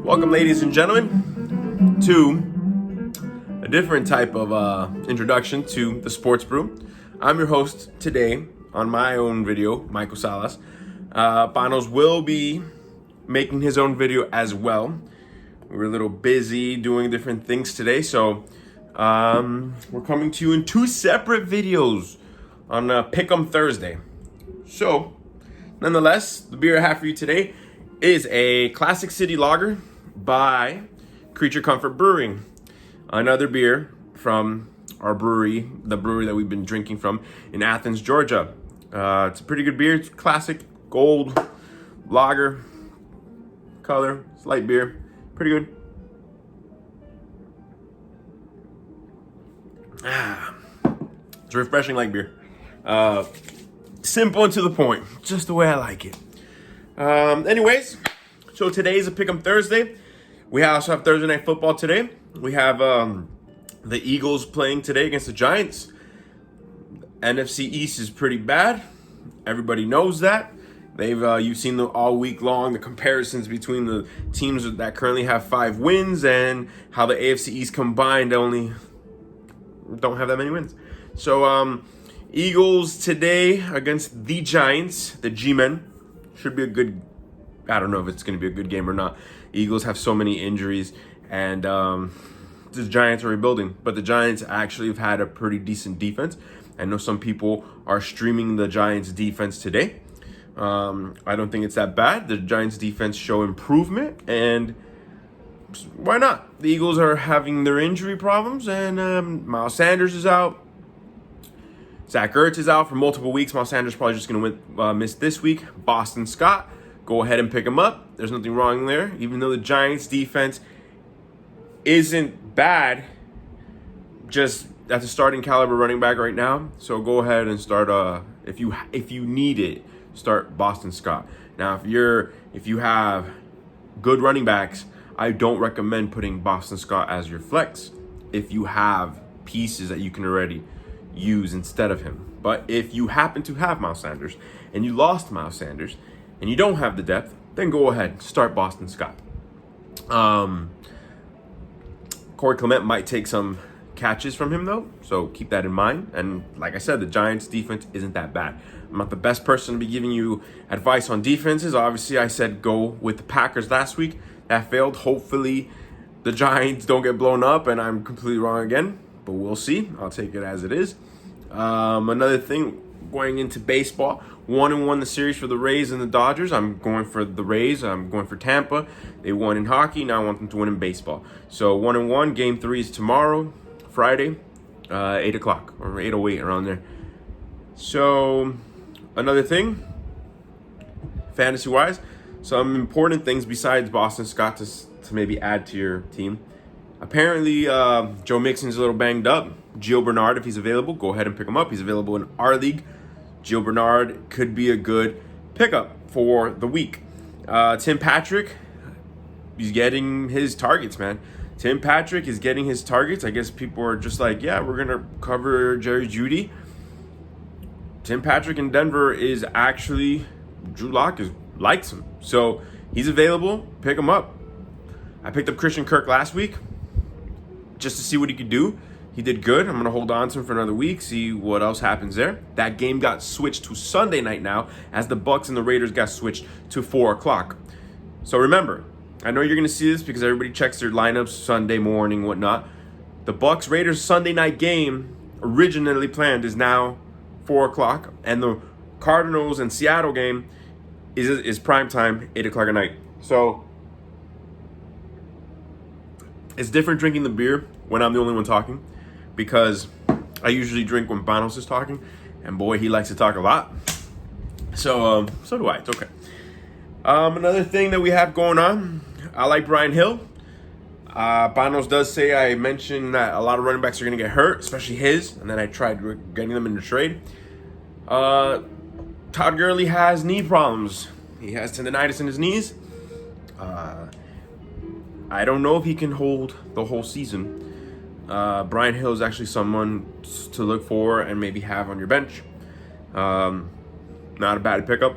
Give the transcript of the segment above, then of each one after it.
Welcome, ladies and gentlemen, to a different type of introduction to the Sports Brew. I'm your host today on my own video, Michael Salas. Panos will be making his own video as well. We were a little busy doing different things today, so we're coming to you in two separate videos on Pick'em Thursday. So, nonetheless, the beer I have for you today is a Classic City Lager by Creature Comfort Brewing. Another beer from our brewery, the brewery that we've been drinking from in Athens, Georgia. It's a pretty good beer. It's classic gold lager color. It's light beer. Pretty good. It's a refreshing light beer. Simple and to the point. Just the way I like it. Anyways, so today is a Pick'em Thursday. We also have Thursday Night Football today. We have the Eagles playing today against the Giants. NFC East is pretty bad. Everybody knows that. You've seen all week long the comparisons between the teams that currently have 5 wins and how the AFC East combined only don't have that many wins. So Eagles today against the Giants, the G-Men. Should be a good, I don't know if it's going to be a good game or not. Eagles have so many injuries, and the Giants are rebuilding. But the Giants actually have had a pretty decent defense. I know some people are streaming the Giants defense today. I don't think it's that bad. The Giants defense show improvement, and why not? The Eagles are having their injury problems, and Miles Sanders is out. Zach Ertz is out for multiple weeks. Miles Sanders probably just going to miss this week. Boston Scott, go ahead and pick him up. There's nothing wrong there. Even though the Giants defense isn't bad, just that's a starting caliber running back right now. So go ahead and start. If you need it, start Boston Scott. Now, if you have good running backs, I don't recommend putting Boston Scott as your flex. If you have pieces that you can already use instead of him. But if you happen to have Miles Sanders and you lost Miles Sanders and you don't have the depth, then go ahead and start Boston Scott. Corey Clement might take some catches from him though, so keep that in mind. And like I said, the Giants defense isn't that bad. I'm not the best person to be giving you advice on defenses. Obviously, I said go with the Packers last week. That failed. Hopefully the Giants don't get blown up and I'm completely wrong again, but we'll see. I'll take it as it is. Another thing, going into baseball, 1-1 the series for the Rays and the Dodgers. I'm going for the Rays. I'm going for Tampa. They won in hockey. Now I want them to win in baseball. So 1-1. Game 3 is tomorrow, Friday, 8 o'clock or 8:08 around there. So another thing, fantasy-wise, some important things besides Boston Scott to maybe add to your team. Apparently, Joe Mixon's a little banged up. Gio Bernard, if he's available, go ahead and pick him up. He's available in our league. Gio Bernard could be a good pickup for the week. Tim Patrick, he's getting his targets, man. Tim Patrick is getting his targets. I guess people are just like, yeah, we're going to cover Jerry Jeudy. Tim Patrick in Denver is actually, Drew Lock likes him. So he's available. Pick him up. I picked up Christian Kirk last week just to see what he could do. He did good. I'm going to hold on to him for another week, see what else happens there. That game got switched to Sunday night now as the Bucs and the Raiders got switched to 4 o'clock. So remember, I know you're going to see this because everybody checks their lineups Sunday morning, whatnot. The Bucs-Raiders Sunday night game originally planned is now 4 o'clock, and the Cardinals and Seattle game is prime time, 8 o'clock at night. So it's different drinking the beer when I'm the only one talking, because I usually drink when Panos is talking, and boy, he likes to talk a lot. So do I. It's okay. Another thing that we have going on, I like Brian Hill. Panos does say I mentioned that a lot of running backs are going to get hurt, especially his, and then I tried getting them in the trade. Todd Gurley has knee problems. He has tendonitis in his knees. I don't know if he can hold the whole season. Brian Hill is actually someone to look for and maybe have on your bench. Not a bad pickup.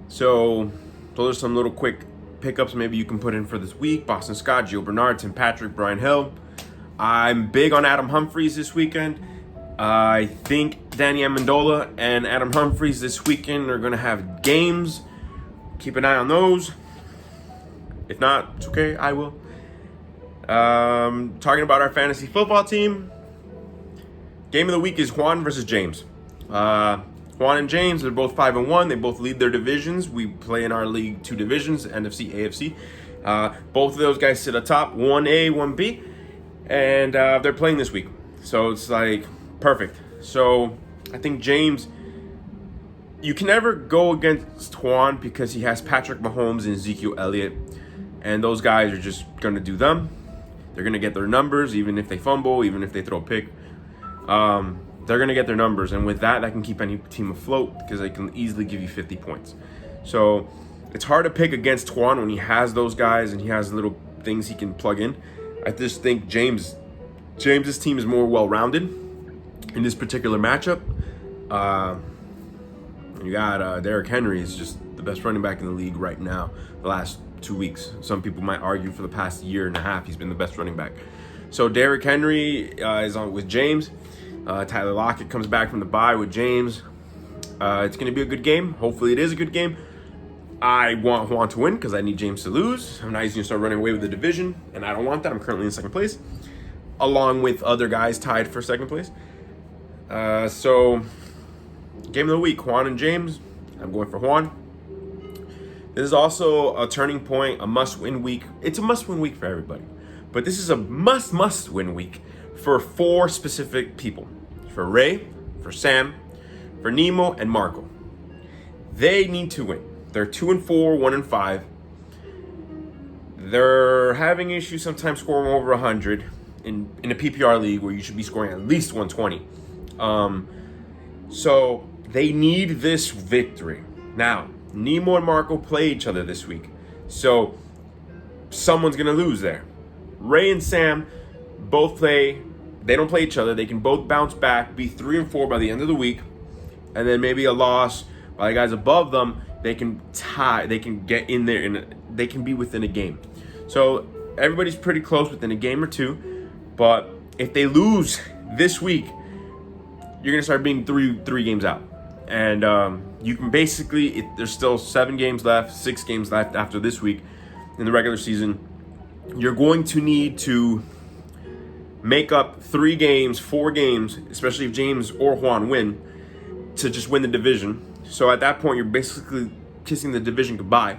So those are some little quick pickups maybe you can put in for this week. Boston Scott, Gio Bernard, Tim Patrick, Brian Hill. I'm big on Adam Humphries this weekend. I think Danny Amendola and Adam Humphries this weekend are going to have games. Keep an eye on those. If not, it's okay. I will. Talking about our fantasy football team. Game of the week is Juan versus James. Juan and James, they're both 5-1. They both lead their divisions. We play in our league 2 divisions, NFC, AFC. Both of those guys sit atop, 1A, 1B. And they're playing this week. So it's like perfect. So I think James, you can never go against Juan because he has Patrick Mahomes and Ezekiel Elliott. And those guys are just going to do them. They're going to get their numbers, even if they fumble, even if they throw a pick. They're going to get their numbers. And with that, that can keep any team afloat because they can easily give you 50 points. So it's hard to pick against Juan when he has those guys and he has little things he can plug in. I just think James's team is more well-rounded in this particular matchup. You got Derrick Henry is just the best running back in the league right now, the last 2 weeks. Some people might argue for the past year and a half he's been the best running back. So Derrick Henry is on with James. Tyler Lockett comes back from the bye with James. It's going to be a good game. Hopefully it is a good game. I want Juan to win because I need James to lose. I'm not going to start running away with the division, and I don't want that. I'm currently in second place, along with other guys tied for second place. So, game of the week, Juan and James. I'm going for Juan. This is also a turning point, a must-win week. It's a must-win week for everybody. But this is a must-win week for 4 specific people. For Ray, for Sam, for Nemo, and Marco. They need to win. They're 2-4, 1-5. They're having issues sometimes scoring over 100 in a PPR league where you should be scoring at least 120. So they need this victory. Now, Nemo and Marco play each other this week. So someone's going to lose there. Ray and Sam both play. They don't play each other. They can both bounce back, be 3-4 by the end of the week. And then maybe a loss by the guys above them. They can tie. They can get in there and they can be within a game. So everybody's pretty close within a game or two. But if they lose this week, you're going to start being three games out. And you can basically, there's still 7 games left, 6 games left after this week in the regular season. You're going to need to make up 3 games, 4 games, especially if James or Juan win, to just win the division. So at that point, you're basically kissing the division goodbye.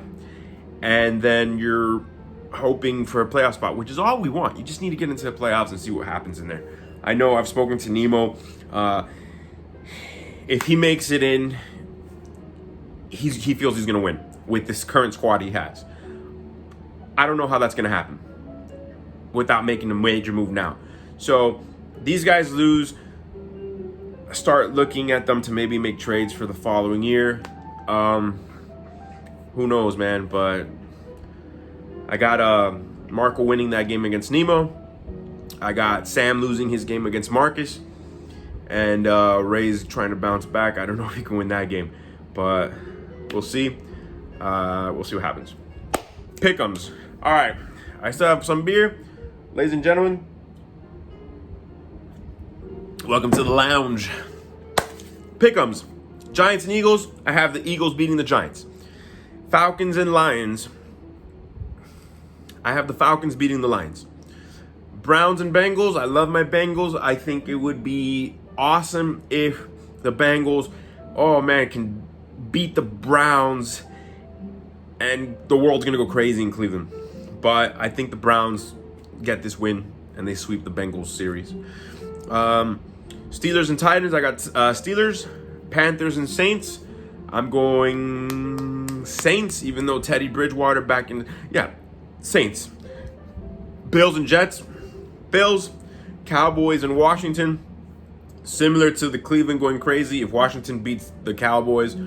And then you're hoping for a playoff spot, which is all we want. You just need to get into the playoffs and see what happens in there. I know I've spoken to Nemo. If he makes it in, he feels he's going to win with this current squad he has. I don't know how that's going to happen without making a major move now. So these guys lose. Start looking at them to maybe make trades for the following year. Who knows, man? But I got Marco winning that game against Nemo. I got Sam losing his game against Marcus. And Ray's trying to bounce back. I don't know if he can win that game. But we'll see. We'll see what happens. Pick'ems. All right. I still have some beer. Ladies and gentlemen, welcome to the lounge. Pick'ems. Giants and Eagles. I have the Eagles beating the Giants. Falcons and Lions. I have the Falcons beating the Lions. Browns and Bengals. I love my Bengals. I think it would be awesome if the Bengals, can beat the Browns and the world's going to go crazy in Cleveland. But I think the Browns get this win and they sweep the Bengals series. Steelers and Titans. I got Steelers, Panthers and Saints. I'm going Saints, even though Teddy Bridgewater back in. Saints. Bills and Jets. Bills, Cowboys and Washington. Similar to the Cleveland going crazy. If Washington beats the Cowboys,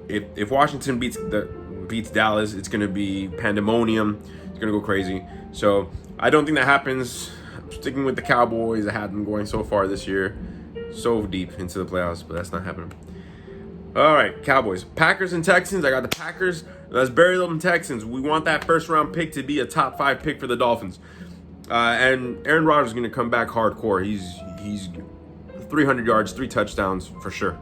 if Washington beats Dallas, it's going to be pandemonium. It's going to go crazy. So I don't think that happens. I'm sticking with the Cowboys. I had them going so far this year, so deep into the playoffs, but that's not happening. All right, Cowboys. Packers and Texans. I got the Packers. Let's bury them Texans. We want that first round pick to be a top 5 pick for the Dolphins. And Aaron Rodgers is going to come back hardcore. He's 300 yards, 3 touchdowns for sure.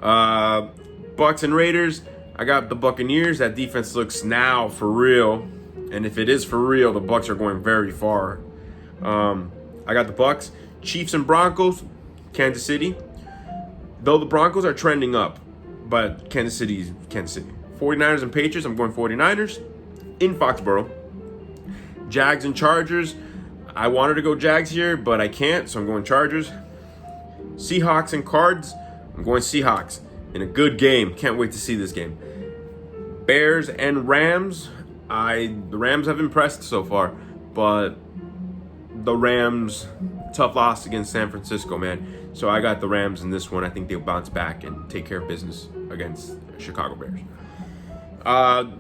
Bucks and Raiders. I got the Buccaneers. That defense looks now for real. And if it is for real, the Bucks are going very far. I got the Bucks. Chiefs and Broncos. Kansas City. Though the Broncos are trending up, but Kansas City. 49ers and Patriots. I'm going 49ers in Foxborough. Jags and Chargers. I wanted to go Jags here, but I can't, so I'm going Chargers. Seahawks and Cards. I'm going Seahawks in a good game. Can't wait to see this game. Bears and Rams. The Rams have impressed so far, but the Rams, tough loss against San Francisco, man. So I got the Rams in this one. I think they'll bounce back and take care of business against Chicago Bears.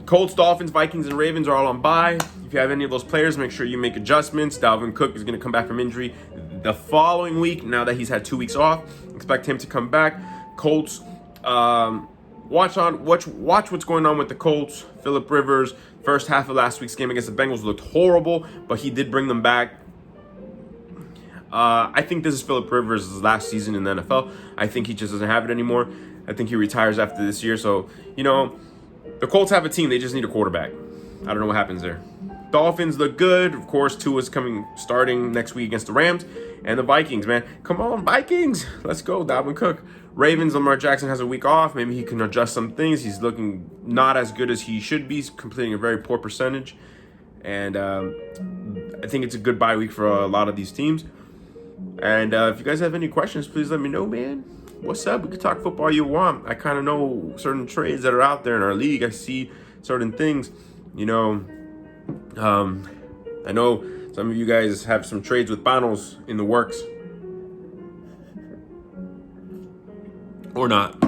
Colts, Dolphins, Vikings, and Ravens are all on bye. If you have any of those players, make sure you make adjustments. Dalvin Cook is going to come back from injury the following week. Now that he's had 2 weeks off, expect him to come back. Colts, watch what's going on with the Colts. Phillip Rivers, first half of last week's game against the Bengals looked horrible, but he did bring them back. I think this is Phillip Rivers' last season in the NFL. I think he just doesn't have it anymore. I think he retires after this year. So, the Colts have a team. They just need a quarterback. I don't know what happens there. Dolphins look good. Of course, Tua's starting next week against the Rams. And the Vikings, man. Come on, Vikings. Let's go, Dalvin Cook. Ravens, Lamar Jackson has a week off. Maybe he can adjust some things. He's looking not as good as he should be. He's completing a very poor percentage. And I think it's a good bye week for a lot of these teams. And if you guys have any questions, please let me know, man. What's up? We can talk football you want. I kind of know certain trades that are out there in our league. I see certain things. I know some of you guys have some trades with Panos in the works. Or not.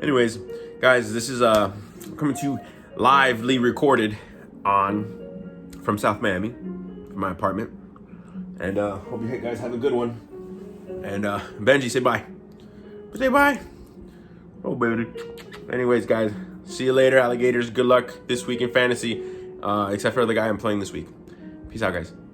Anyways, guys, this is coming to you lively recorded from South Miami, from my apartment. And hope you guys have a good one. And Benji, say bye. Say bye. Oh, baby. Anyways, guys, see you later, alligators. Good luck this week in fantasy, except for the guy I'm playing this week. Peace out, guys.